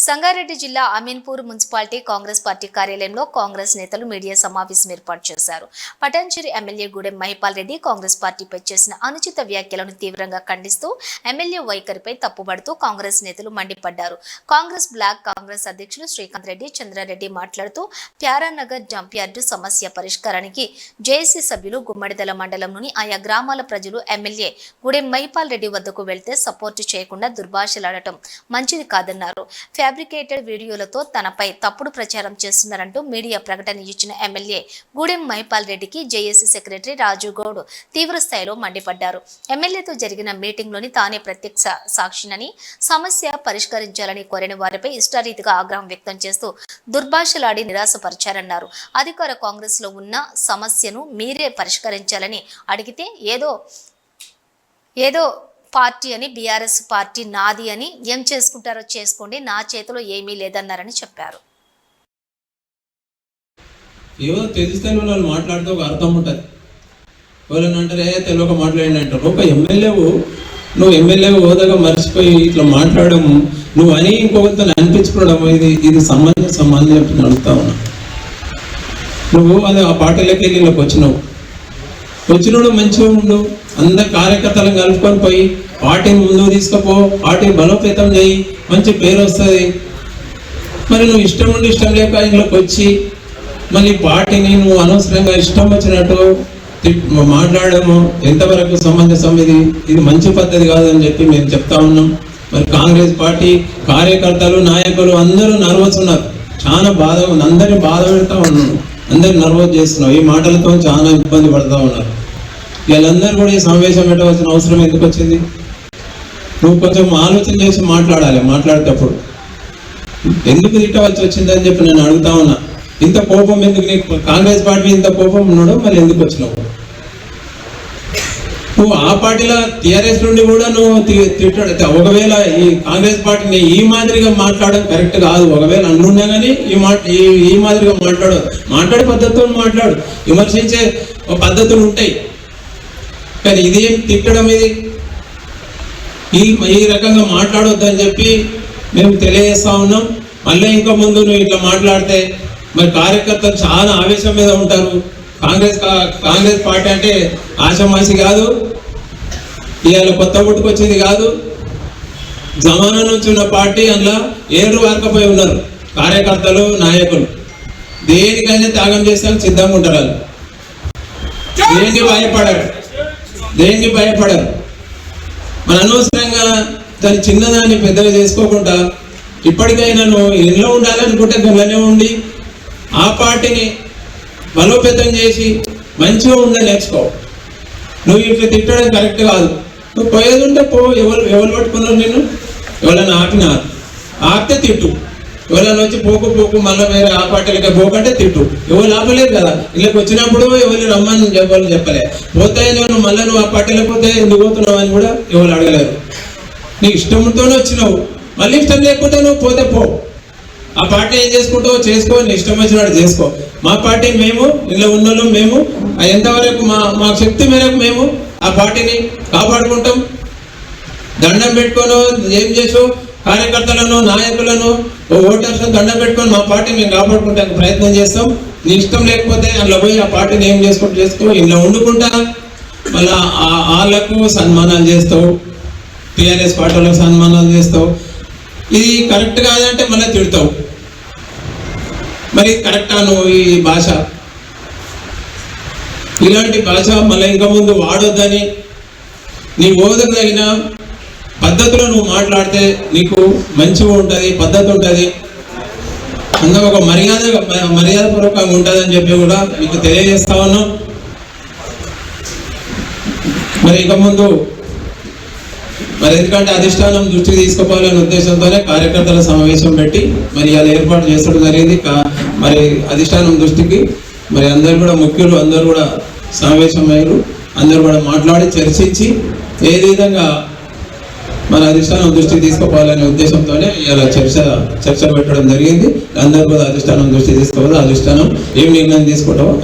సంగారెడ్డి జిల్లా Ameenpur municipality Congress party కార్యాలయంలో కాంగ్రెస్ నేతలు మీడియా సమావేశం ఏర్పాటు చేశారు. పటాన్చెరు ఎమ్మెల్యే గూడెం మహిపాల్ రెడ్డి కాంగ్రెస్ పార్టీపై చేసిన అనుచిత వ్యాఖ్యలను తీవ్రంగా ఖండిస్తూ ఎమ్మెల్యే వైఖరిపై తప్పుబడుతూ కాంగ్రెస్ నేతలు మండిపడ్డారు. కాంగ్రెస్ బ్లాక్ కాంగ్రెస్ అధ్యక్షులు శ్రీకాంత్ రెడ్డి చంద్రారెడ్డి మాట్లాడుతూ ప్యారానగర్ డంప్ యార్డు సమస్య పరిష్కారానికి జేఏసీ సభ్యులు గుమ్మడిదల మండలంలోని ఆయా గ్రామాల ప్రజలు ఎమ్మెల్యే గూడెం మహిపాల్ రెడ్డి వద్దకు వెళ్తే సపోర్టు చేయకుండా దుర్భాషలాడటం మంచిది కాదన్నారు. ఫ్యాబ్రికేటెడ్ వీడియోలతో తనపై తప్పుడు ప్రచారం చేస్తున్నారంటూ మీడియా ప్రకటన ఇచ్చిన ఎమ్మెల్యే గూడెం మహిపాల్ రెడ్డికి జేఏసీ సెక్రటరీ రాజు గౌడ్ తీవ్ర స్థాయిలో మండిపడ్డారు. ఎమ్మెల్యేతో జరిగిన మీటింగ్లోని తానే ప్రత్యక్ష సాక్షినని సమస్య పరిష్కరించాలని కోరిన వారిపై ఇష్టారీతిగా ఆగ్రహం వ్యక్తం చేస్తూ దుర్భాషలాడి నిరాశపరిచారన్నారు. అధికార కాంగ్రెస్ లో ఉన్న సమస్యను మీరే పరిష్కరించాలని అడిగితే ఏదో పార్టీ అని బీఆర్ఎస్ పార్టీ నాది అని ఏం చేసుకుంటారో చేసుకోండి, నా చేతిలో ఏమీ లేదన్నారని చెప్పారు. ఏవో తెలిస్తే వాళ్ళు మాట్లాడితే ఒక అర్థం ఉంటుంది. ఎవరైనా అంటారు తెలియక మాట్లాడి అంటారు. ఒక ఎమ్మెల్యేవు నువ్వు ఎమ్మెల్యే హోదాగా మర్చిపోయి ఇట్లా మాట్లాడము నువ్వు అని ఇంకొకరితో అనిపించుకోవడం ఇది సంబంధం అడుగుతా ఉన్నా. నువ్వు అది ఆ పార్టీలోకి వెళ్ళి వచ్చినోడు మంచిగా ఉండు, అందరు కార్యకర్తలను కలుపుకొని పోయి పార్టీని ముందుకు తీసుకుపో, పార్టీని బలోపేతం చేయి, మంచి పేరు వస్తుంది. మరి నువ్వు ఇష్టం ఉండి ఇష్టం లేక ఇంట్లోకి వచ్చి మళ్ళీ పార్టీని నువ్వు అనవసరంగా ఇష్టం వచ్చినట్టు మాట్లాడము ఎంతవరకు సమంజసం? ఇది మంచి పద్ధతి కాదని చెప్పి మేము చెప్తా ఉన్నాం. మరి కాంగ్రెస్ పార్టీ కార్యకర్తలు నాయకులు అందరూ నర్వస్ ఉన్నారు. చాలా బాధ ఉంది, అందరినీ బాధ పెడతా ఉన్నాను, అందరు నర్వస్ చేస్తున్నావు. ఈ మాటలతో చాలా ఇబ్బంది పడుతూ ఉన్నారు. వీళ్ళందరూ కూడా ఈ సమావేశం పెట్టవలసిన అవసరం ఎందుకు వచ్చింది? నువ్వు కొంచెం ఆలోచన చేసి మాట్లాడాలి. మాట్లాడేటప్పుడు ఎందుకు తిట్టవలసి వచ్చిందని చెప్పి నేను అడుగుతా ఉన్నా. ఇంత కోపం ఎందుకు నీకు? కాంగ్రెస్ పార్టీ ఇంత కోపం ఉన్నాడు, మరి ఎందుకు వచ్చినావు? నువ్వు ఆ పార్టీలో టీఆర్ఎస్ నుండి కూడా నువ్వు తిట్టాడు. ఒకవేళ ఈ కాంగ్రెస్ పార్టీని ఈ మాదిరిగా మాట్లాడడం కరెక్ట్ కాదు. ఒకవేళ అన్నున్నా కానీ ఈ మాదిరిగా మాట్లాడే పద్ధతితో మాట్లాడు. విమర్శించే పద్ధతులు ఉంటాయి, కానీ ఇదేం తిట్టడం? ఈ రకంగా మాట్లాడొద్దని చెప్పి మేము తెలియజేస్తా ఉన్నాం. మళ్ళీ ఇంకా ముందు నువ్వు ఇట్లా మాట్లాడితే మరి కార్యకర్తలు చాలా ఆవేశం మీద ఉంటారు. కాంగ్రెస్ పార్టీ అంటే ఆషమాషి కాదు, ఇవాళ కొత్త పుట్టుకొచ్చింది కాదు. జమానా నుంచి ఉన్న పార్టీ అందులో ఏడు వారకపోయి ఉన్నారు కార్యకర్తలు నాయకులు. దేనికైనా త్యాగం చేస్తానికి సిద్ధంగా ఉంటారు. వాళ్ళు దేనికి భయపడరు. మన అనవసరంగా దాని చిన్నదాన్ని పెద్దగా చేసుకోకుండా ఇప్పటికైనా నువ్వు ఇంట్లో ఉండాలనుకుంటే గొల్లనే ఉండి ఆ పార్టీని బలోపేతం చేసి మంచిగా ఉందని నేర్చుకో. నువ్వు ఇట్లా తిట్టడం కరెక్ట్ కాదు. నువ్వు పోయేది ఉంటే పో. ఎవరు పట్టుకున్నారు నిన్ను? ఎవరైనా ఆపితే తిట్టు. ఎవరైనా వచ్చి పోకు మళ్ళీ వేరే ఆ పార్టీలకి పోకంటే తిట్టు. ఎవరు ఆపలేదు కదా. ఇళ్ళకి వచ్చినప్పుడు ఎవరు రమ్మని చెప్పలే. పోతే నువ్వు మళ్ళీ నువ్వు ఆ పార్టీలకు పోతే ఎందుకు పోతున్నావు అని కూడా ఎవరు అడగలేరు. నీకు ఇష్టంతోనే వచ్చినావు, మళ్ళీ ఇష్టం లేకపోతే నువ్వు పోతే పో. ఆ పార్టీ ఏం చేసుకుంటావో చేసుకో, నీ ఇష్టం వచ్చినట్టు చేసుకో. మా పార్టీ మేము ఇంట్లో ఉన్నోళ్ళు మేము ఎంతవరకు మా శక్తి మేరకు మేము ఆ పార్టీని కాపాడుకుంటాం. దండం పెట్టుకోను ఏం చేసావు? కార్యకర్తలను నాయకులను ఓటర్స్ దండం పెట్టుకొని మా పార్టీని మేము కాపాడుకుంటానికి ప్రయత్నం చేస్తాం. నీ ఇష్టం లేకపోతే అందులో పోయి ఆ పార్టీని ఏం చేసుకో, ఇంట్లో వండుకుంటా మళ్ళీ వాళ్ళకు సన్మానాలు చేస్తావు, టీఆర్ఎస్ పార్టీలకు సన్మానాలు చేస్తావు. ఇది కరెక్ట్ కాదంటే మళ్ళీ తిడతావు. మరి కరెక్టా నువ్వు ఈ భాష? ఇలాంటి భాష మళ్ళీ ఇంకా ముందు వాడొద్దని నీ ఓదకు తగిన పద్ధతిలో నువ్వు మాట్లాడితే నీకు మంచిగా ఉంటుంది, పద్ధతి ఉంటుంది, అందులో ఒక మర్యాదపూర్వకంగా ఉంటుందని చెప్పి కూడా మీకు తెలియజేస్తా ఉన్నాం. మరి ఇక ముందు మరి ఎందుకంటే అధిష్టానం దృష్టికి తీసుకుపోవాలనే ఉద్దేశంతోనే కార్యకర్తల సమావేశం పెట్టి మరి అది ఏర్పాటు చేసడం జరిగింది. మరి అధిష్టానం దృష్టికి మరి అందరు కూడా ముఖ్యులు అందరూ కూడా సమావేశమయ్యారు. అందరూ కూడా మాట్లాడి చర్చించి ఏ విధంగా మన అధిష్టానం దృష్టికి తీసుకుపోవాలనే ఉద్దేశంతోనే ఇలా చర్చ పెట్టడం జరిగింది. అందరూ కూడా అధిష్టానం దృష్టికి తీసుకోవాలి. అధిష్టానం ఏం నిర్ణయం తీసుకుంటామో